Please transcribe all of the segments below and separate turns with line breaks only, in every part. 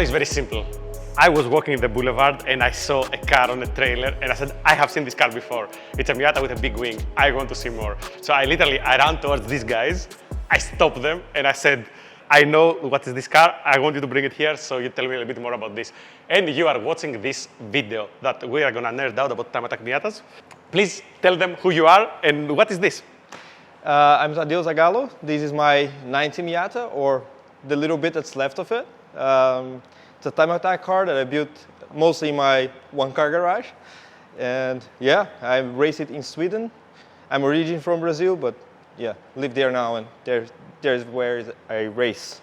story is very simple. I was walking in the boulevard and I saw a car on a trailer and I said, I have seen this car before. It's a Miata with a big wing. I want to see more. So I ran towards these guys. I stopped them and I said, I know what is this car. I want you to bring it here so you tell me a little bit more about this. And you are watching this video that we are going to nerd out about time attack Miatas. Please tell them who you are and what is this?
I'm Tadeu. This is my 90 Miata, or the little bit that's left of it. It's a time attack car that I built mostly in my one-car garage. And yeah, I race it in Sweden. I'm originally from Brazil, but yeah, live there now, and there's where I race.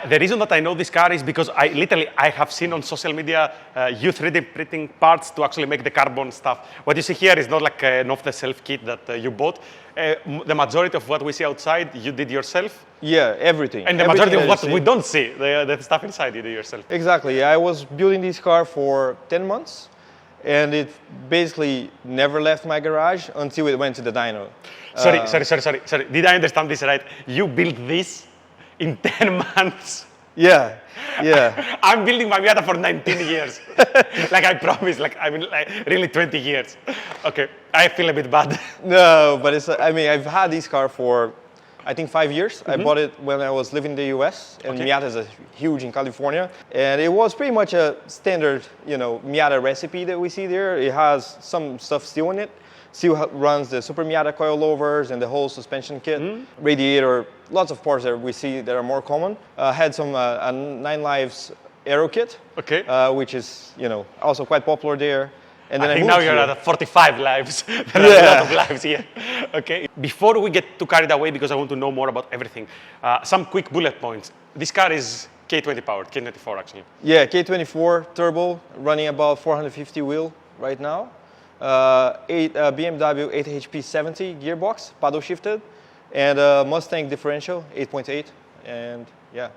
The reason that I know this car is because I have seen on social media you 3D printing parts to actually make the carbon stuff. What you see here is not like an off-the-shelf kit that you bought. The majority of what we see outside, you did yourself?
Yeah, everything.
And the majority of what we don't see, the stuff inside, you did yourself?
Exactly. Yeah, I was building this car for 10 months, and it basically never left my garage until it went to the dyno.
Sorry. Did I understand this right? You built this in 10 months?
Yeah.
I'm building my Miata for 19 years. Like I promised, really 20 years. Okay, I feel a bit bad.
No, but I've had this car for, I think, 5 years. I bought it when I was living in the US, and Miatas are huge in California. And it was pretty much a standard, Miata recipe that we see there. It has some stuff still in it. Still runs the Super Miata coilovers and the whole suspension kit, radiator, lots of parts that we see that are more common. Had some a 9 Lives Aero kit, which is also quite popular there. And then I think
now you're at 45 lives. There are a lot of lives here. Okay. Before we get too carried away, because I want to know more about everything, some quick bullet points. This car is K20 powered, K24 actually.
Yeah, K24 turbo, running about 450 wheel right now. BMW 8 HP 70 gearbox, paddle shifted, and Mustang differential 8.8, and yeah.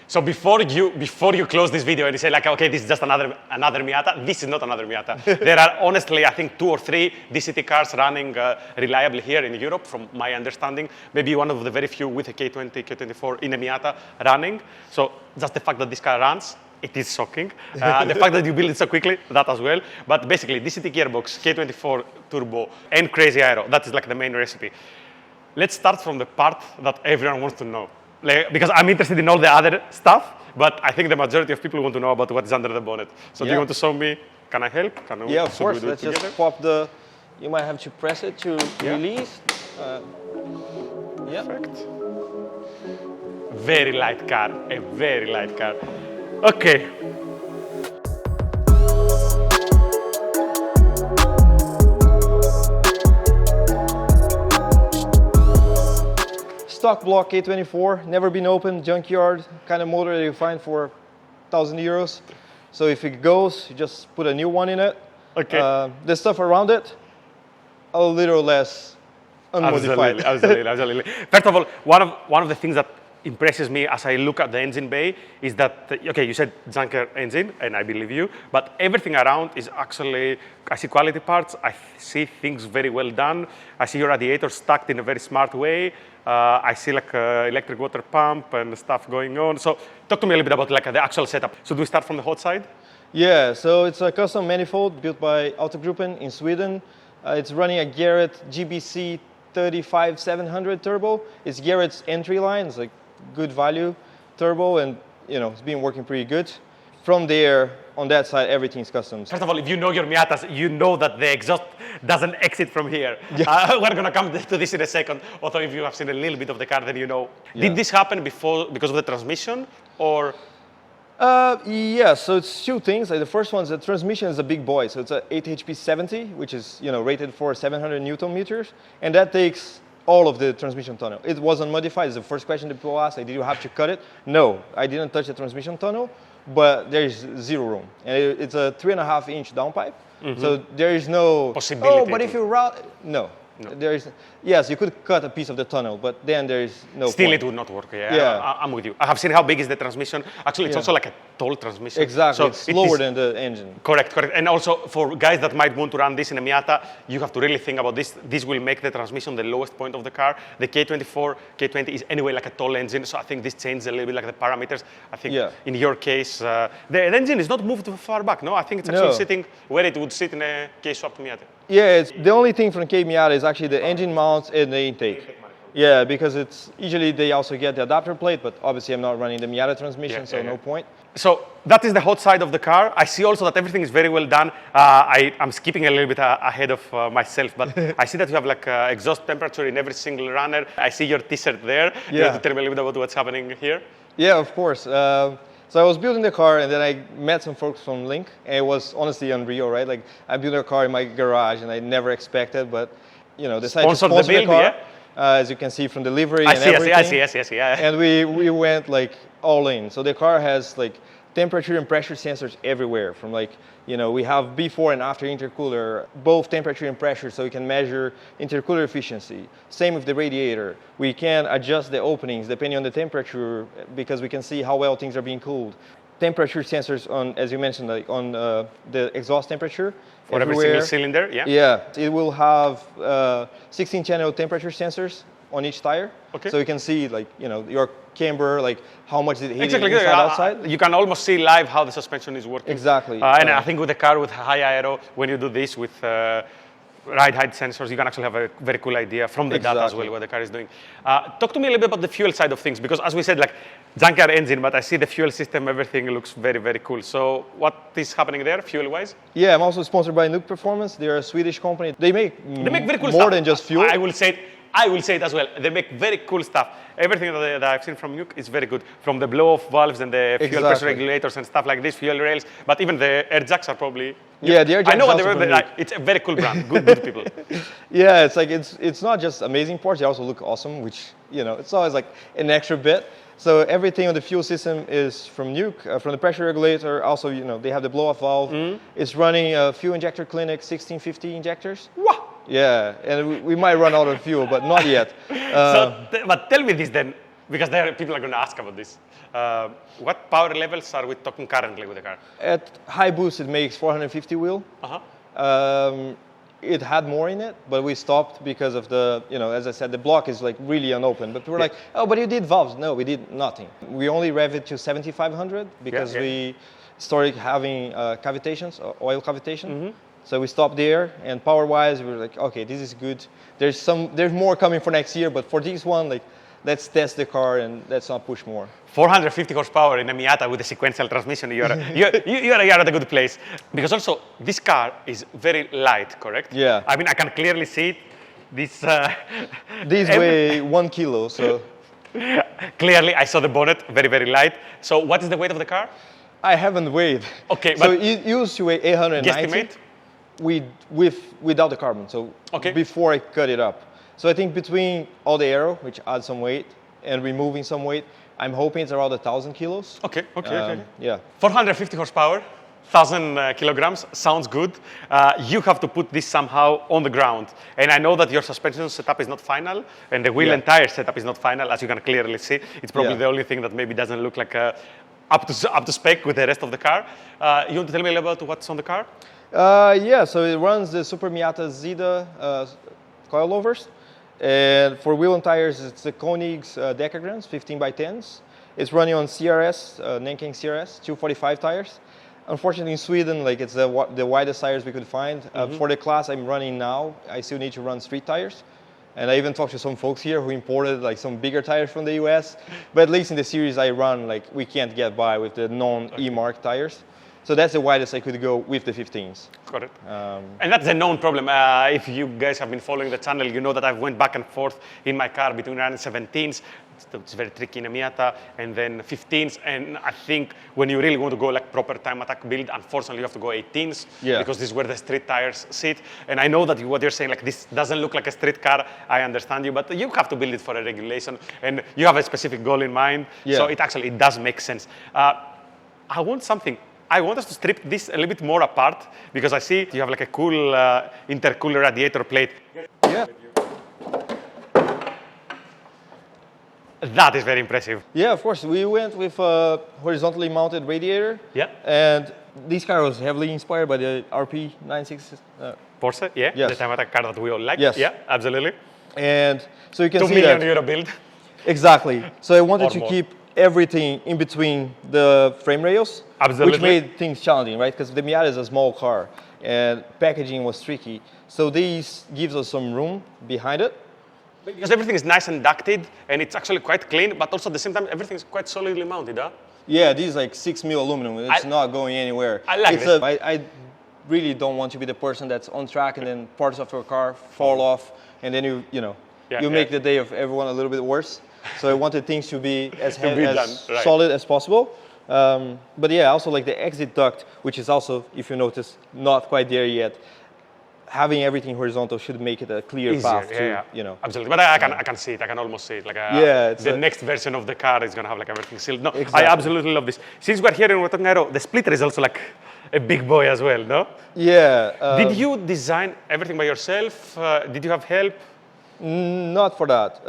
So before you close this video and you say okay, this is just another Miata, this is not another Miata. There are honestly, I think 2 or 3 DCT cars running reliably here in Europe, from my understanding. Maybe one of the very few with a K20, K24 in a Miata running. So just the fact that this car runs, it is shocking. The fact that you build it so quickly, that as well. But basically, DCT gearbox, K24 turbo, and crazy aero. That is like the main recipe. Let's start from the part that everyone wants to know. Because I'm interested in all the other stuff, but I think the majority of people want to know about what is under the bonnet. So do you want to show me? Can I help?
Yeah, of course. Let's just pop the... You might have to press it to release.
Perfect. Very light car. A very light car. Okay.
Stock block K24, never been opened, junkyard, kind of motor that you find for 1,000 euros. So if it goes, you just put a new one in it.
Okay.
The stuff around it, a little less unmodified.
Absolutely. First of all, one of the things that impresses me as I look at the engine bay is that, okay, you said junker engine, and I believe you, but everything around is actually, I see quality parts, I see things very well done, I see your radiator stacked in a very smart way, I see electric water pump and stuff going on. So talk to me a little bit about the actual setup. So do we start from the hot side?
Yeah, so it's a custom manifold built by Autogruppen in Sweden. It's running a Garrett GBC 35700 turbo. It's Garrett's entry line. It's like good value turbo, and it's been working pretty good. From there, on that side, everything's custom.
First of all, if you know your Miatas, you know that the exhaust doesn't exit from here. Yeah. We're going to come to this in a second, although if you have seen a little bit of the car, then you know. Yeah. Did this happen before because of the transmission, or?
Yeah, so it's 2 things. The first one is the transmission is a big boy. So it's an 8 HP 70, which is rated for 700 Newton meters, and that takes all of the transmission tunnel. It wasn't modified. It's the first question that people ask. Did you have to cut it? No, I didn't touch the transmission tunnel, but there's 0 room. And it's a 3.5-inch downpipe, so there is no
possibility.
Oh, but if you route, no. There is, yes, you could cut a piece of the tunnel, but then there is no
Still,
point.
it would not work. Yeah. I'm with you. I have seen how big is the transmission. Actually, it's also like a tall transmission.
Exactly,
So
it's slower than the engine.
Correct. And also for guys that might want to run this in a Miata, you have to really think about this. This will make the transmission the lowest point of the car. The K24, K20 is anyway like a tall engine, so I think this changes a little bit like the parameters. I think in your case, the engine is not moved too far back, no? I think it's actually sitting where it would sit in a K-swapped Miata.
Yeah, it's, the only thing from K Miata is actually the engine mounts and the intake. Yeah, because it's usually they also get the adapter plate, but obviously I'm not running the Miata transmission, so no point.
So that is the hot side of the car. I see also that everything is very well done. I'm skipping a little bit ahead of myself, but I see that you have like exhaust temperature in every single runner. I see your T-shirt there. You have to tell me a little bit about what's happening here.
Yeah, of course. So I was building the car, and then I met some folks from Link, and it was honestly unreal, right? Like I built a car in my garage, and I never expected, but decided to sponsor the car. As you can see from the livery and everything.
I see. Yeah.
And we went like all in. So the car has like temperature and pressure sensors everywhere. From like, we have before and after intercooler, both temperature and pressure, so we can measure intercooler efficiency. Same with the radiator. We can adjust the openings depending on the temperature because we can see how well things are being cooled. Temperature sensors on, as you mentioned, like on the exhaust temperature.
For every single cylinder,
Yeah, it will have 16-channel temperature sensors on each tire.
Okay.
So you can see, like, your camber, like how much it heated
exactly.
inside, outside.
You can almost see live how the suspension is working.
Exactly.
And I think with a car with high aero, when you do this with ride height sensors, you can actually have a very cool idea from the data as well what the car is doing. Talk to me a little bit about the fuel side of things, because as we said, like junkyard engine, but I see the fuel system, everything looks very, very cool. So what is happening there fuel-wise?
Yeah, I'm also sponsored by Nuke Performance. They're a Swedish company. They make
very cool
more
stuff.
than just fuel.
I will say it as well. They make very cool stuff. Everything that I've seen from Nuke is very good. From the blow-off valves and the fuel pressure regulators and stuff like this, fuel rails, but even the air jacks are probably...
Yeah, the air jacks
I know what
also
they were, it's a very cool brand. Good people.
Yeah, it's like it's not just amazing parts, they also look awesome, which, it's always like an extra bit. So everything on the fuel system is from Nuke, from the pressure regulator. Also, they have the blow-off valve. It's running a fuel injector clinic, 1650 injectors.
Wow.
Yeah, and we might run out of fuel, but not yet.
But tell me this then, because people are going to ask about this. What power levels are we talking currently with the car?
At high boost, it makes 450 wheel. It had more in it, but we stopped because of the, as I said, the block is like really unopened. But we were like, oh, but you did valves. No, we did nothing. We only rev it to 7,500 because we started having cavitations, oil cavitation. So we stopped there, and power-wise, we were like, okay, this is good. There's more coming for next year, but for this one, like, let's test the car and let's not push more. 450
horsepower in a Miata with a sequential transmission. You're at a good place. Because also, this car is very light, correct?
Yeah.
I mean, I can clearly see it.
These weigh 1 kilo, so.
Clearly, I saw the bonnet, very, very light. So what is the weight of the car?
I haven't weighed.
Okay,
so it used to weigh 890.
Guesstimate?
Without the carbon, so before I cut it up. So I think between all the Aero, which adds some weight, and removing some weight, I'm hoping it's around 1,000 kilos.
Okay.
Yeah.
450 horsepower, 1,000 kilograms, sounds good. You have to put this somehow on the ground. And I know that your suspension setup is not final, and the wheel and tire setup is not final, as you can clearly see. It's probably the only thing that maybe doesn't look like up to spec with the rest of the car. You want to tell me a little about what's on the car?
Yeah, so it runs the Super Miata Zida coilovers. And for wheel and tires, it's the Koenig's Decagrams, 15x10s. It's running on CRS, Nanking CRS, 245 tires. Unfortunately, in Sweden, like it's the widest tires we could find. For the class I'm running now, I still need to run street tires. And I even talked to some folks here who imported like some bigger tires from the US. But at least in the series I run, like we can't get by with the non-E-Mark tires. So that's the widest I could go with the 15s.
Got it. And that's a known problem. If you guys have been following the channel, you know that I've went back and forth in my car between running 17s. It's very tricky in a Miata, and then 15s. And I think when you really want to go like proper time attack build, unfortunately you have to go 18s because this is where the street tires sit. And I know that what you're saying, like this doesn't look like a street car. I understand you, but you have to build it for a regulation, and you have a specific goal in mind. So it does make sense. I want something. I want us to strip this a little bit more apart because I see you have like a cool intercooler radiator plate.
Yeah.
That is very impressive.
Yeah, of course. We went with a horizontally mounted radiator.
Yeah.
And this car was heavily inspired by the RP96.
Porsche, yeah.
Yes.
The Toyota car that we all like.
Yes.
Yeah, absolutely.
And so you can
2
see
million
that.
euro build.
Exactly. So I wanted
Or
to
more.
keep everything in between the frame rails,
Absolutely.
which made things challenging, right? Because the Miata is a small car and packaging was tricky. So this gives us some room behind it.
Because everything is nice and ducted, and it's actually quite clean, but also at the same time, everything is quite solidly mounted, huh?
Yeah, this is like 6 mil aluminum. It's not going anywhere.
I like this.
I really don't want to be the person that's on track and then parts of your car fall off, and then you make the day of everyone a little bit worse. So I wanted things to be as
Right.
solid as possible. But yeah, also like the exit duct, which is also, if you notice, not quite there yet. Having everything horizontal should make it a clear
Easier,
path to,
Absolutely, but I can see it. I can almost see it. Like the next version of the car is gonna have like everything sealed. No,
exactly.
I absolutely love this. Since we're here and we're talking Aero, the splitter is also like a big boy as well, no?
Yeah.
Did you design everything by yourself? Did you have help?
Not for that.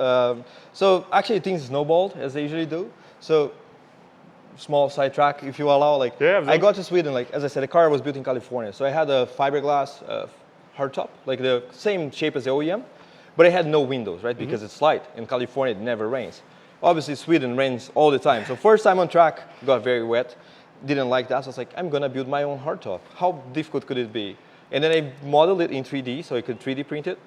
So actually things snowballed as they usually do. So small sidetrack, if you allow. Like I got to Sweden, like as I said, the car was built in California. So I had a fiberglass hardtop, like the same shape as the OEM, but it had no windows, right? Because it's light. In California, it never rains. Obviously, Sweden rains all the time. So first time on track, got very wet. Didn't like that. So I was like, I'm gonna build my own hardtop. How difficult could it be? And then I modeled it in 3D, so I could 3D print it.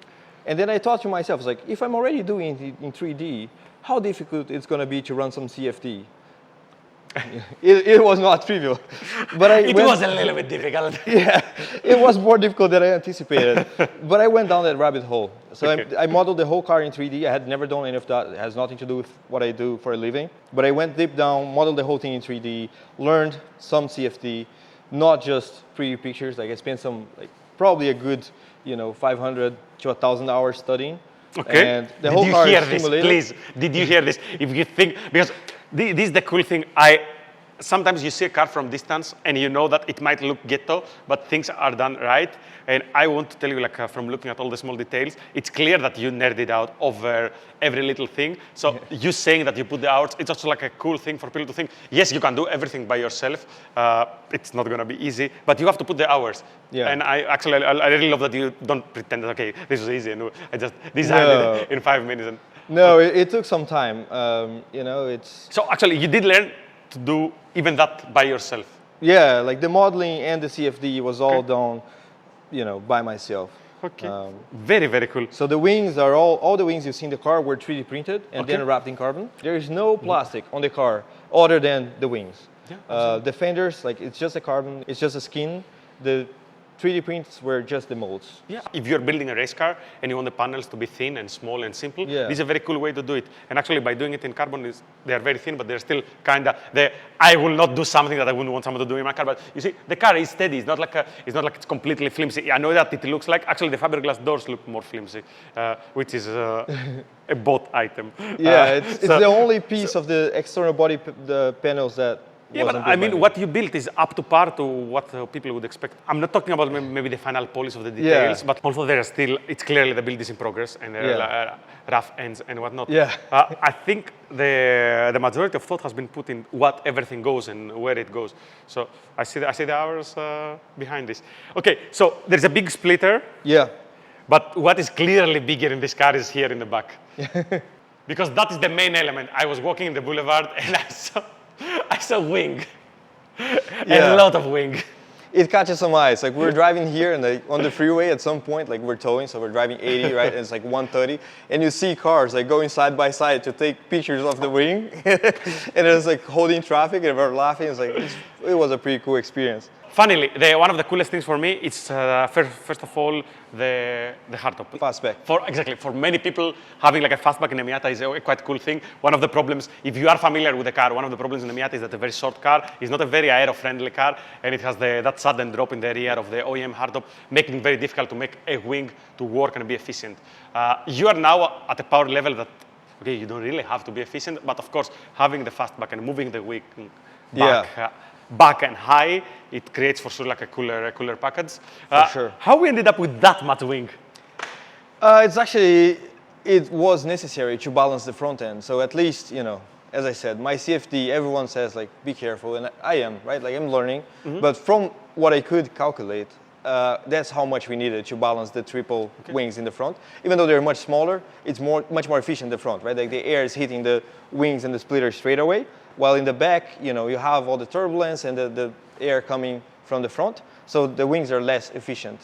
And then I thought to myself, I was like, if I'm already doing it in 3D, how difficult it's gonna be to run some CFD? It was not trivial, but it
was a little bit difficult.
Yeah, it was more difficult than I anticipated. But I went down that rabbit hole. So I modeled the whole car in 3D. I had never done any of that. It has nothing to do with what I do for a living. But I went deep down, modeled the whole thing in 3D, learned some CFD, not just 3D pictures. Like I spent probably a good, 500 to 1,000 hours studying.
Okay.
And the whole car is simulated.
Please, did you hear this? If you think, because this is the cool thing. Sometimes you see a car from distance and you know that it might look ghetto, but things are done right. And I want to tell you, from looking at all the small details, it's clear that you nerded out over every little thing. So you saying that you put the hours, it's also like a cool thing for people to think, yes, you can do everything by yourself. It's not going to be easy, but you have to put the hours. Yeah. And I really love that you don't pretend that, okay, this was easy and I just designed it in 5 minutes.
No, it took some time. It's...
So actually, you did learn to do even that by yourself?
Yeah, like the modeling and the CFD was all done, by myself.
Okay. Very, very cool.
So the wings are all the wings you see in the car were 3D printed and then wrapped in carbon. There is no plastic on the car other than the wings. Yeah, the fenders, it's just a carbon, it's just a skin. The 3D prints were just the molds.
Yeah. If you're building a race car and you want the panels to be thin and small and simple, this is a very cool way to do it. And actually, by doing it in carbon, they are very thin, but they're still kind of. I will not do something that I wouldn't want someone to do in my car. But you see, the car is steady. It's not like it's completely flimsy. I know that it looks like. Actually, the fiberglass doors look more flimsy, which is a bought item.
Yeah, it's the only piece of the external body, the panels that.
Yeah, but I mean, what you built is up to par to what people would expect. I'm not talking about maybe the final polish of the details, but also it's clearly the build is in progress and there are rough ends and whatnot.
Yeah.
I think the majority of thought has been put in what everything goes and where it goes. So I see the hours behind this. Okay, so there's a big splitter.
Yeah.
But what is clearly bigger in this car is here in the back. Because that is the main element. I was walking in the boulevard and I saw wing, a lot of wing.
It catches some eyes. Like we're driving here and on the freeway at some point, like we're towing, so we're driving 80, right? And it's like 130, and you see cars like going side by side to take pictures of the wing, and it's like holding traffic, and we're laughing. It was a pretty cool experience.
Funnily, one of the coolest things for me is first of all the hardtop.
Fastback.
For many people, having like a fastback in a Miata is a quite cool thing. One of the problems, if you are familiar with the car, one of the problems in the Miata is that a very short car is not a very aero-friendly car, and it has that sudden drop in the rear of the OEM hardtop, making it very difficult to make a wing to work and be efficient. You are now at a power level that, okay, you don't really have to be efficient, but of course, having the fastback and moving the wing back and high, it creates for sure like a cooler package.
For sure.
How we ended up with that much wing?
It's actually it was necessary to balance the front end. So at least, you know, as I said, my CFD, everyone says like, be careful, and I am, right? Like I'm learning, but from what I could calculate, that's how much we needed to balance the triple wings in the front. Even though they're much smaller, it's much more efficient in the front, right? Like the air is hitting the wings and the splitter straight away, while in the back, you know, you have all the turbulence and the air coming from the front, so the wings are less efficient.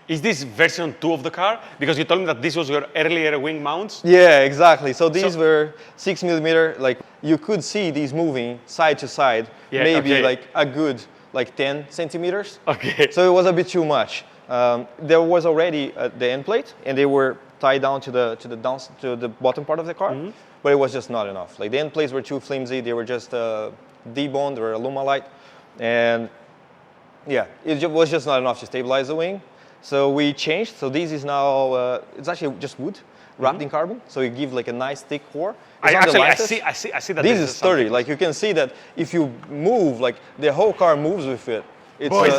Is this version 2 of the car? Because you told me that this was your earlier wing mounts.
Yeah, exactly. So these were 6 millimeter. Like you could see these moving side to side, maybe like a good like 10 centimeters.
Okay.
So it was a bit too much. There was already the end plate, and they were tied down to the bottom part of the car, but it was just not enough. Like the end plates were too flimsy. They were just debond or Alumalite, and yeah, it was just not enough to stabilize the wing. So we changed. So this is now, it's actually just wood wrapped in carbon. So you give like a nice thick core.
I see that
this is sturdy. Like you can see that if you move, like the whole car moves with it. It's,
boys,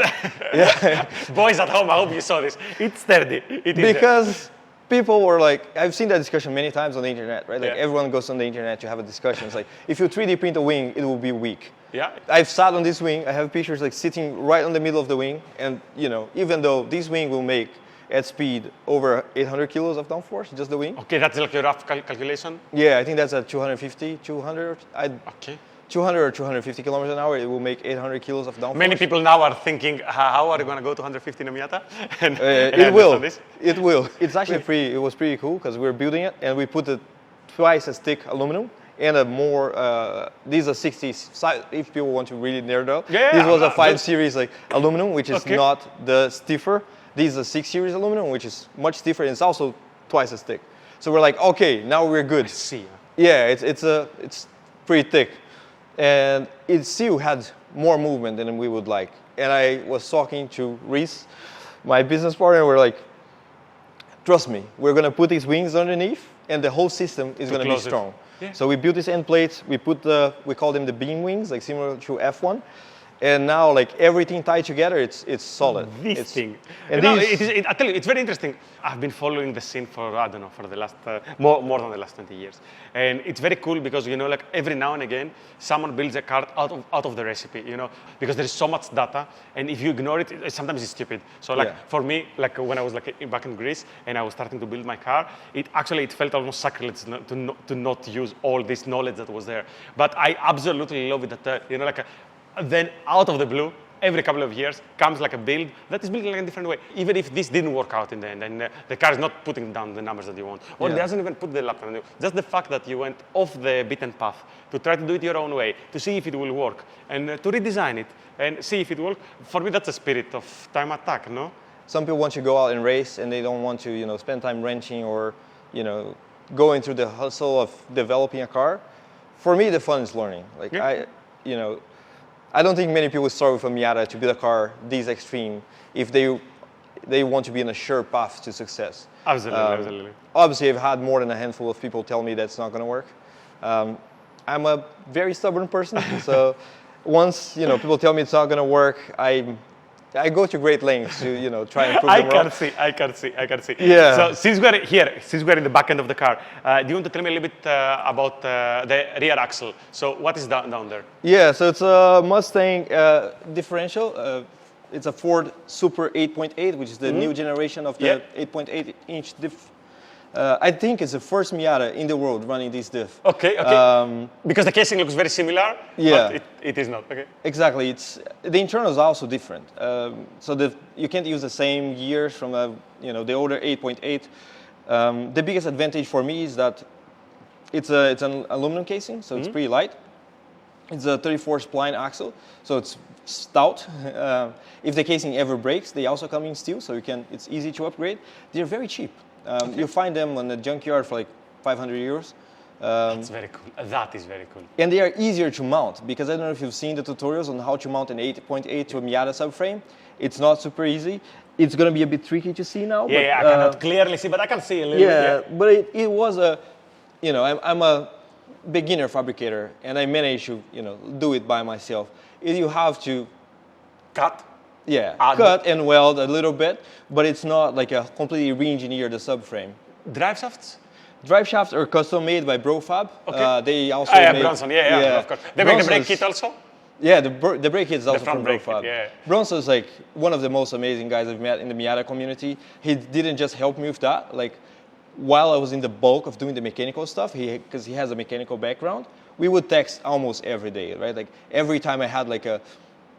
boys at home, I hope you saw this. It's sturdy. It is
because people were like, I've seen that discussion many times on the internet, right? Like everyone goes on the internet to have a discussion. It's like, if you 3D print a wing, it will be weak.
Yeah.
I've sat on this wing. I have pictures like sitting right on the middle of the wing. And, you know, even though this wing will make at speed over 800 kilos of downforce, just the wing.
Okay, that's like your rough calculation?
Yeah, I think that's at 250, 200.
Okay.
200 or 250 kilometers an hour, it will make 800 kilos of downforce.
Many people now are thinking, how are you going to go to 150 in a Miata? and
it will. It will. It's actually it was pretty cool because we're building it and we put it twice as thick aluminum and a more, these are 60, if people want to really nerd out. This was a 5 series like aluminum, which is not the stiffer. These are 6 series aluminum, which is much stiffer and it's also twice as thick. So we're like, okay, now we're good.
I see.
Yeah, it's pretty thick. And it still had more movement than we would like. And I was talking to Reese, my business partner, and we're like, trust me, we're going to put these wings underneath and the whole system is going to be strong. Yeah. So we built these end plates, we call them the beam wings, like similar to F1. And now, like everything tied together, it's solid.
I tell you, it's very interesting. I've been following the scene for, I don't know, for the last, more than the last 20 years. And it's very cool because, you know, like every now and again, someone builds a car out of the recipe, you know, because there's so much data. And if you ignore it, sometimes it's stupid. So like for me, like when I was like back in Greece and I was starting to build my car, it felt almost sacrilege to not use all this knowledge that was there. But I absolutely love it that, you know, like then out of the blue, every couple of years comes like a build that is built in a different way. Even if this didn't work out in the end, and the car is not putting down the numbers that you want, or it doesn't even put the lap on you. Just the fact that you went off the beaten path to try to do it your own way, to see if it will work, and to redesign it and see if it works. For me, that's a spirit of time attack, no?
Some people want to go out and race, and they don't want to, you know, spend time wrenching or, you know, going through the hustle of developing a car. For me, the fun is learning. Like I don't think many people start with a Miata to build a car this extreme if they want to be in a sure path to success.
Absolutely.
Obviously, I've had more than a handful of people tell me that's not going to work. I'm a very stubborn person, so once people tell me it's not going to work, I go to great lengths to try and prove them wrong.
I can see.
Yeah.
So since we're in the back end of the car, do you want to tell me a little bit about the rear axle? So what is down there?
Yeah, so it's a Mustang differential. It's a Ford Super 8.8, which is the new generation of the 8.8-inch diff. I think it's the first Miata in the world running this diff.
Okay. Because the casing looks very similar, but it is not. Okay.
Exactly. The internal is also different. So you can't use the same gears from the older 8.8. The biggest advantage for me is that it's an aluminum casing, so it's pretty light. It's a 34 spline axle, so it's stout. If the casing ever breaks, they also come in steel, so it's easy to upgrade. They're very cheap. You find them on the junkyard for like 500 euros.
That's very cool. That is very cool.
And they are easier to mount because I don't know if you've seen the tutorials on how to mount an 8.8 to a Miata subframe. It's not super easy. It's going to be a bit tricky to see now.
Yeah, I cannot clearly see, but I can see a little bit.
Yeah, but it was I'm a beginner fabricator and I managed to, do it by myself. You have to
cut.
Yeah, cut and weld a little bit, but it's not like a completely re-engineer the subframe.
drive shafts?
Drive shafts are custom made by BroFab.
Okay.
They also
yeah,
make,
Bronson, yeah, of course. They make the brake kit also?
Yeah, the brake kit is also from
brake
BroFab.
kit, yeah.
Bronson is like one of the most amazing guys I've met in the Miata community. He didn't just help me with that. Like, while I was in the bulk of doing the mechanical stuff, because he has a mechanical background, we would text almost every day, right? Like, every time I had like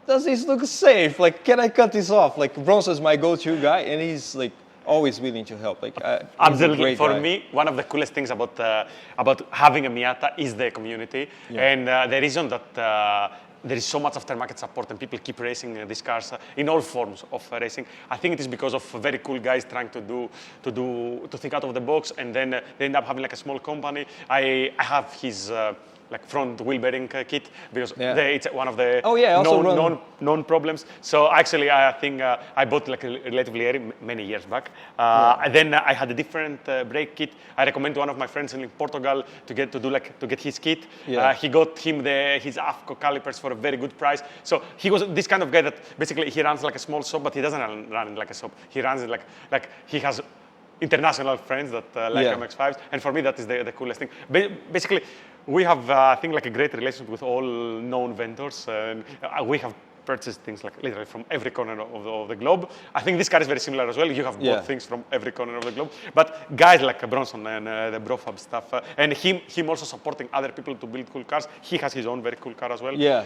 does this look safe? Like, can I cut this off? Like, Bronson is my go-to guy, and he's like always willing to help. Like,
absolutely. For
guy.
me, one of the coolest things about having a Miata is the community, and the reason that there is so much aftermarket support and people keep racing these cars in all forms of racing. I think it is because of very cool guys trying to think out of the box, and then they end up having like a small company. I have his like front wheel bearing kit because it's one of the known problems. So actually, I think I bought like relatively early, many years back. And then I had a different brake kit. I recommend to one of my friends in Portugal to get his kit. He got him his AFCO calipers for a very good price. So he was this kind of guy that basically he runs like a small shop, but he doesn't run it like a shop. He runs it like he has international friends that like MX-5s, and for me that is the coolest thing. Basically, we have I think like a great relationship with all known vendors, and we have purchased things like literally from every corner of the globe. I think this car is very similar as well. You have bought things from every corner of the globe, but guys like Bronson and the BroFab stuff, and him also supporting other people to build cool cars. He has his own very cool car as well.
Yeah.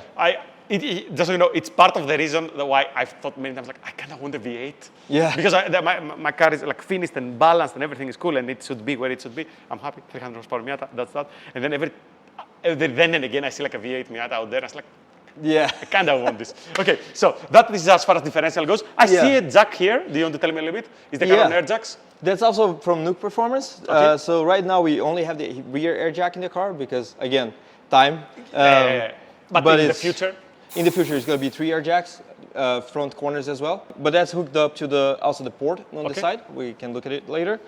Just so you know, it's part of the reason why I've thought many times like I kind of want a V8.
Yeah.
Because my car is like finished and balanced and everything is cool and it should be where it should be. I'm happy. 300 horsepower Miata. That's that. And then then and again I see like a V8 Miata out there. I was like, I kind of want this. Okay, so that is as far as differential goes. I see a jack here. Do you want to tell me a little bit? Is the car on air jacks?
That's also from Nuke Performance.
Okay.
So right now we only have the rear air jack in the car because, again, time.
But in the future?
In the future, it's going to be 3 air jacks, front corners as well. But that's hooked up to also the port on the side. We can look at it later.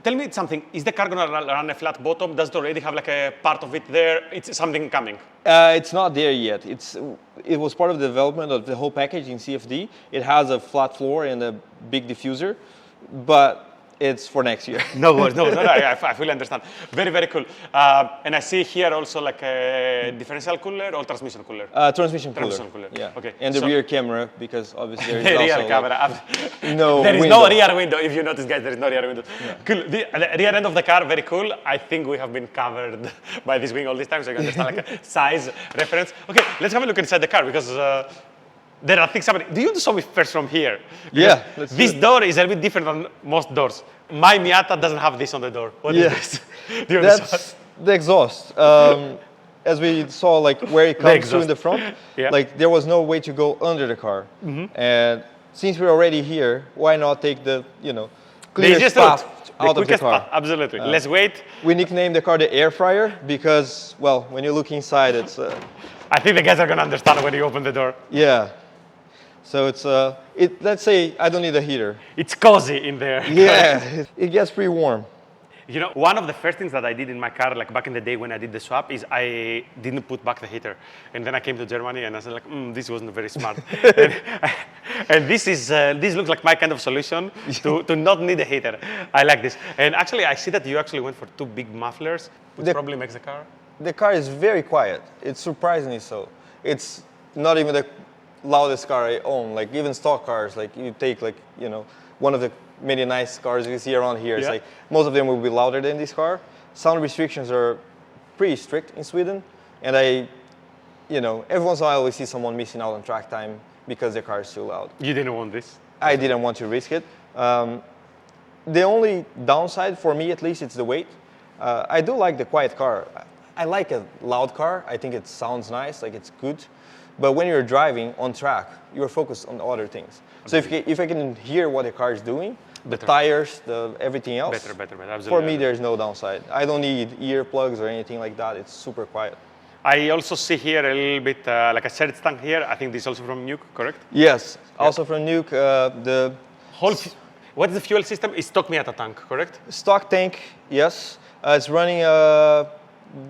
Tell me something. Is the car going to run a flat bottom? Does it already have like a part of it there? It's something coming?
It's not there yet. It was part of the development of the whole package in CFD. It has a flat floor and a big diffuser, but it's for next year.
No worries, I fully understand. Very, very cool. And I see here also like a differential cooler or transmission cooler?
Transmission cooler. Yeah.
Okay.
And the rear camera, because obviously there is
the
also
rear camera.
there
is no rear window. If you notice, guys, there is no rear window. Yeah. Cool. The rear end of the car, very cool. I think we have been covered by this wing all this time, so you understand like a size reference. Okay, let's have a look inside the car because there are things happening. Do you show me first from here? Because this door is a bit different than most doors. My Miata doesn't have this on the door. What is this? Do you
That's the exhaust. As we saw, like where it comes through in the front, like there was no way to go under the car. And since we're already here, why not take the clearest path out of the car?
Absolutely. Let's wait.
We nicknamed the car the air fryer because, well, when you look inside, it's.
I think the guys are gonna understand when you open the door.
Yeah. So it's let's say I don't need a heater.
It's cozy in there.
Yeah, it gets pretty warm.
You know, one of the first things that I did in my car, like back in the day when I did the swap, is I didn't put back the heater. And then I came to Germany and I said like, this wasn't very smart. and this looks like my kind of solution to not need a heater. I like this. And actually, I see that you actually went for 2 big mufflers, which probably makes the car.
The car is very quiet. It's surprisingly so. It's not even the loudest car I own. Like even stock cars, like you take like, one of the many nice cars you see around here. It's like most of them will be louder than this car. Sound restrictions are pretty strict in Sweden. And every once in a while we see someone missing out on track time because their car is too loud.
You didn't want this?
I didn't want to risk it. The only downside for me, at least, it's the weight. I do like the quiet car. I like a loud car. I think it sounds nice, like it's good. But when you're driving on track, you're focused on other things. So if I can hear what the car is doing, the tires, everything else,
better, absolutely.
For me, there's no downside. I don't need earplugs or anything like that. It's super quiet.
I also see here a little bit like a surge tank here. I think this is also from Nuke, correct?
Yes, also from Nuke.
What is the fuel system? It's stock Miata tank, correct?
Stock tank, yes. It's running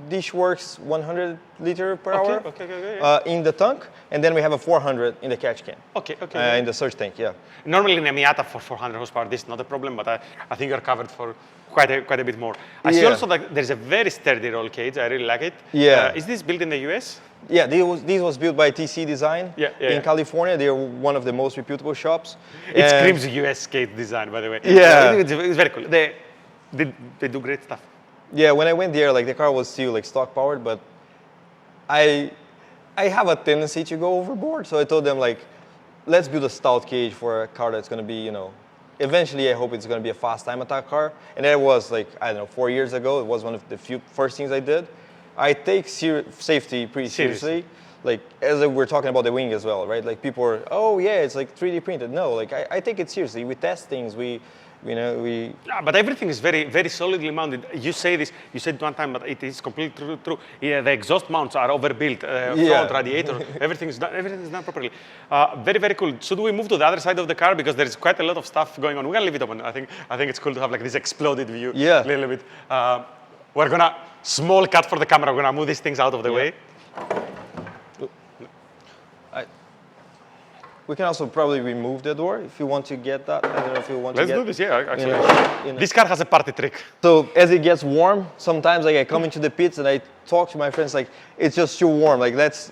dish works 100 liter per hour
Yeah.
in the tank, and then we have a 400 in the catch can.
Okay.
In the surge tank, yeah.
Normally in a Miata for 400 horsepower, this is not a problem, but I think you're covered for quite a bit more. I see also that there's a very sturdy roll cage. I really like it.
Yeah.
Is this built in the US?
Yeah, this was built by TC Design in California. They're one of the most reputable shops.
It screams US skate design, by the way.
Yeah.
It's very cool. They do great stuff.
Yeah, when I went there, like the car was still like stock powered, but I have a tendency to go overboard. So I told them like, let's build a stout cage for a car that's going to be, you know, eventually I hope it's going to be a fast time attack car. And that was like, I don't know, 4 years ago. It was one of the first things I did. I take safety pretty seriously. Like, as we're talking about the wing as well, right? Like, people are, oh, yeah, it's like 3D printed. No, like, I take it seriously. We test things.
Yeah, but everything is very, very solidly mounted. You say this, you said one time, but it is completely true. Yeah, the exhaust mounts are overbuilt, front radiator, everything is done properly. Very, very cool. Should we move to the other side of the car? Because there's quite a lot of stuff going on. We're gonna leave it open. I think it's cool to have like this exploded view a little bit. We're gonna, small cut for the camera, we're gonna move these things out of the way.
We can also probably remove the door if you want to get that. I don't know if you want
Let's
to get...
do this, yeah, actually. This car has a party trick.
So as it gets warm, sometimes like I come into the pits and I talk to my friends like, it's just too warm. Like let's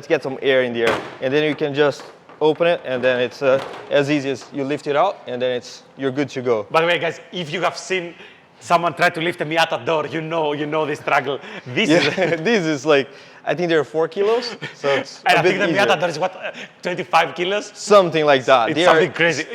get some air in the air. And then you can just open it and then it's as easy as you lift it out and then you're good to go.
By the way, guys, if you have seen someone try to lift a Miata door, you know the struggle. This
is like, I think they're 4 kilos, so it's
I think the Miata door is what, 25 kilos?
Something like that.
It's something crazy.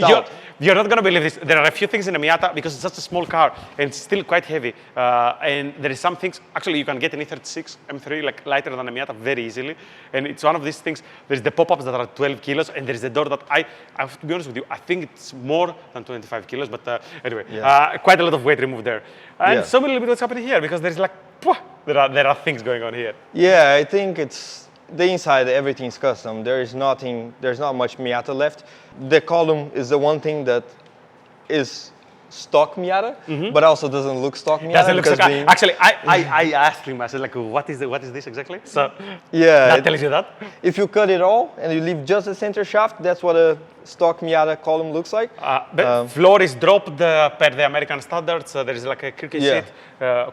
You're not going to believe this. There are a few things in a Miata because it's such a small car and it's still quite heavy. And there is some things, actually you can get an E36 M3 like lighter than a Miata very easily. And it's one of these things, there's the pop-ups that are 12 kilos and there's the door that I have to be honest with you, I think it's more than 25 kilos, but anyway, quite a lot of weight removed there. And so a little bit what's happening here because there's like, there are things going on here.
Yeah, I think it's the inside, everything's custom. there's not much Miata left. The column is the one thing that is stock Miata, but also doesn't look stock Miata.
Doesn't look stock. Actually, I asked him, I said like, what is this exactly? So that tells you that.
If you cut it all and you leave just the center shaft, that's what a stock Miata column looks like.
The floor is dropped per the American standards. There is like a cricket seat,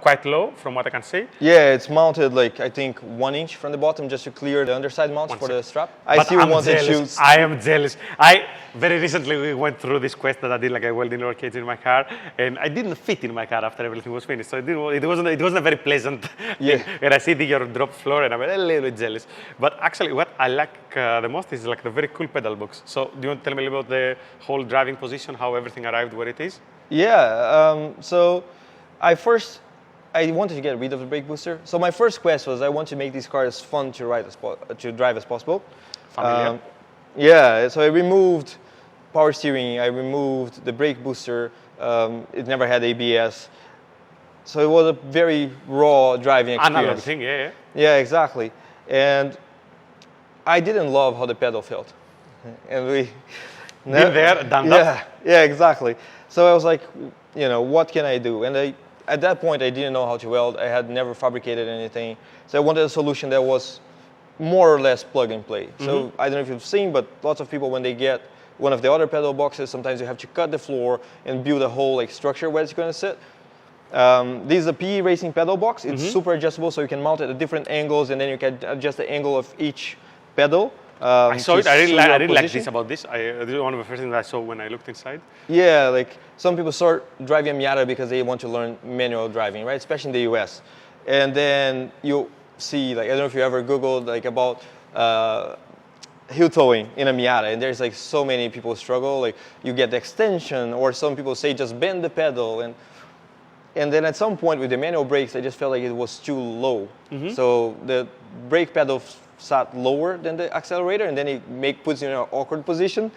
quite low from what I can see.
Yeah, it's mounted like I think 1 inch from the bottom just to clear the underside mounts for the strap. I
am jealous. Very recently we went through this quest that I did like a welding roll cage in my car, and I didn't fit in my car after everything was finished. So it wasn't a very pleasant thing. And I see your drop floor, and I'm a little bit jealous. But actually, what I like the most is like the very cool pedal box. So do you want to tell me about the whole driving position, how everything arrived where it is?
Yeah. So I wanted to get rid of the brake booster. So my first quest was I want to make these cars fun to drive as possible.
Familiar.
Yeah. So I removed power steering. I removed the brake booster. It never had ABS. So it was a very raw driving experience.
Analog thing, yeah.
Yeah, exactly. And I didn't love how the pedal felt. And we
been there, done that.
Yeah, exactly. So I was like, what can I do? And at that point, I didn't know how to weld. I had never fabricated anything. So I wanted a solution that was more or less plug and play. So I don't know if you've seen, but lots of people, when they get one of the other pedal boxes, sometimes you have to cut the floor and build a whole like structure where it's going to sit. This is a PE Racing pedal box. It's super adjustable, so you can mount it at different angles, and then you can adjust the angle of each pedal.
I saw it. I really like this about this. This is one of the first things I saw when I looked inside.
Yeah, like some people start driving a Miata because they want to learn manual driving, right? Especially in the US. And then you see, like, I don't know if you ever Googled like about heel towing in a Miata, and there's like so many people struggle. Like you get the extension, or some people say just bend the pedal, and then at some point with the manual brakes, I just felt like it was too low. So the brake pedal sat lower than the accelerator, and then it puts you in an awkward position.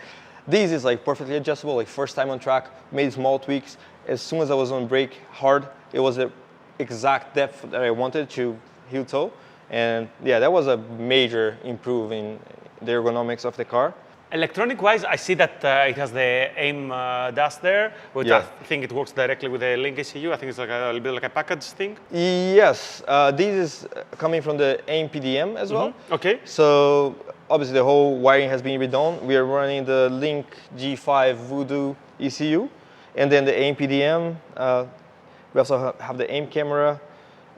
This is like perfectly adjustable, like first time on track, made small tweaks. As soon as I was on brake hard, it was the exact depth that I wanted to heel toe. And yeah, that was a major improvement in the ergonomics of the car.
Electronic-wise, I see that it has the AIM dash there, which
Yeah.
I think it works directly with the Link ECU. I think it's like a little bit like a package thing.
Yes, this is coming from the AIM PDM as well.
Okay.
So obviously the whole wiring has been redone. We are running the Link G5 Voodoo ECU, and then the AIM PDM. We also have the AIM camera.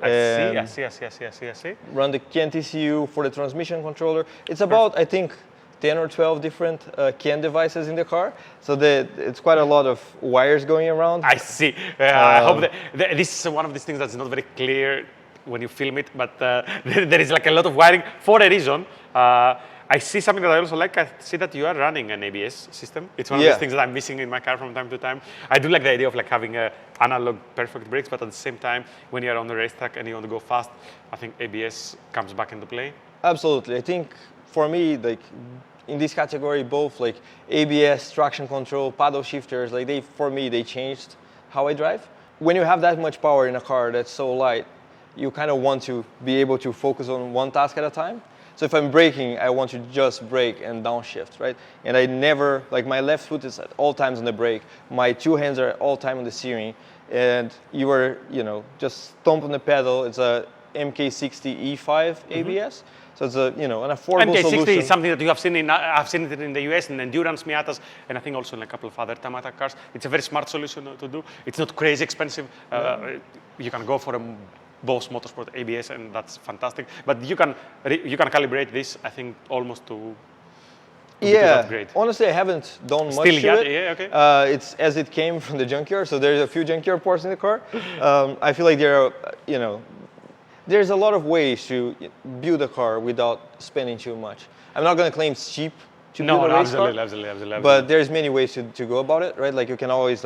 I see.
Run the Kent ECU for the transmission controller. It's about, I think, 10 or 12 different Kent devices in the car. So it's quite a lot of wires going around.
I see. I hope that this is one of these things that's not very clear when you film it, but there is like a lot of wiring for a reason. I see something that I also like. I see that you are running an ABS system. It's one of those things that I'm missing in my car from time to time. I do like the idea of like having analog perfect brakes, but at the same time, when you're on the racetrack and you want to go fast, I think ABS comes back into play.
Absolutely. I think for me, like in this category, both like ABS, traction control, paddle shifters, like for me, they changed how I drive. When you have that much power in a car that's so light, you kind of want to be able to focus on one task at a time. So if I'm braking, I want to just brake and downshift, right? And I never, like my left foot is at all times on the brake. My two hands are at all time on the steering. And you are, just stomp on the pedal. It's a MK60 E5 ABS. So it's an affordable
MK60
solution.
is something that you have seen I've seen it in the US in endurance Miatas, and I think also in a couple of other Miata cars. It's a very smart solution to do. It's not crazy expensive. You can go for a Boss Motorsport ABS, and that's fantastic. But you can calibrate this, I think, almost to be that great.
Honestly, I haven't done much
Still
to it.
Yeah, okay.
It's as it came from the junkyard, so there's a few junkyard parts in the car. I feel like there are, there's a lot of ways to build a car without spending too much. I'm not going to claim it's cheap to build a race car.
Absolutely.
But there's many ways to go about it, right? Like you can always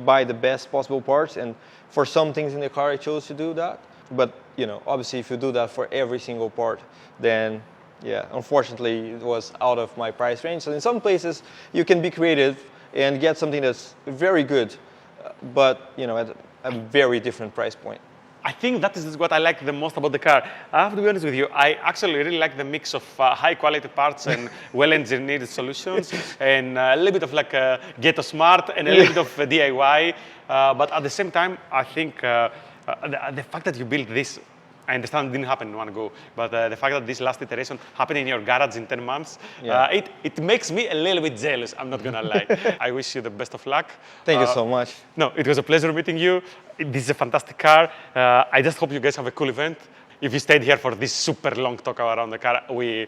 buy the best possible parts, and for some things in the car, I chose to do that. But obviously, if you do that for every single part, then unfortunately, it was out of my price range. So in some places, you can be creative and get something that's very good, but at a very different price point.
I think that is what I like the most about the car. I have to be honest with you, I actually really like the mix of high quality parts and well-engineered solutions, and a little bit of like ghetto smart and a little bit of DIY. But at the same time, I think the fact that you built this, I understand it didn't happen in one go, but the fact that this last iteration happened in your garage in 10 months, it makes me a little bit jealous, I'm not gonna lie. I wish you the best of luck.
Thank you so much.
No, it was a pleasure meeting you. This is a fantastic car. I just hope you guys have a cool event. If you stayed here for this super long talk around the car, we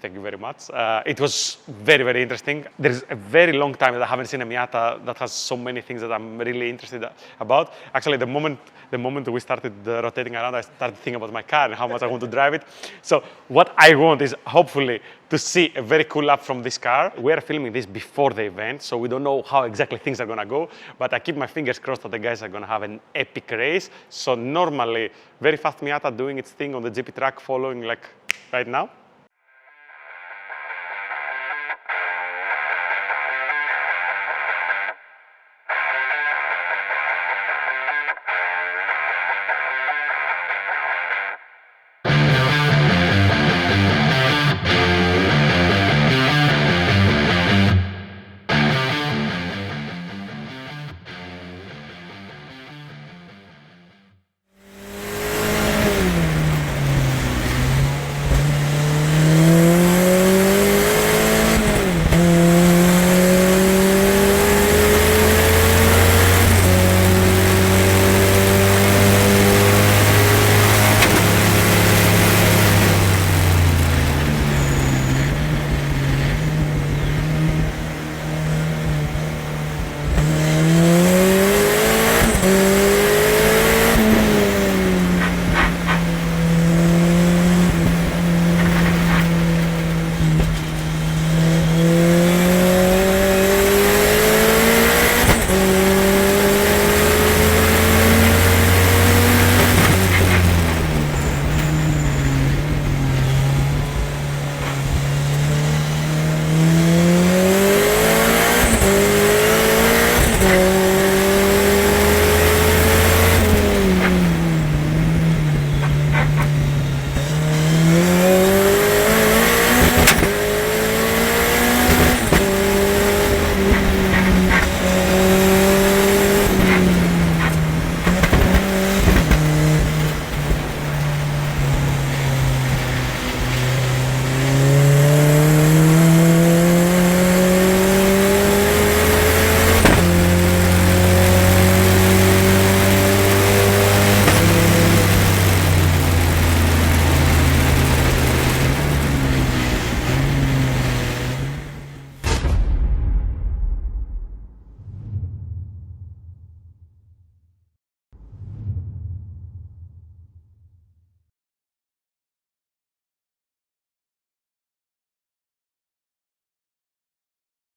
thank you very much. It was very, very interesting. There's a very long time that I haven't seen a Miata that has so many things that I'm really interested about. Actually, the moment we started rotating around, I started thinking about my car and how much I want to drive it. So what I want is hopefully to see a very cool lap from this car. We are filming this before the event, so we don't know how exactly things are going to go. But I keep my fingers crossed that the guys are going to have an epic race. So normally, very fast Miata doing its thing on the GP track, following like right now.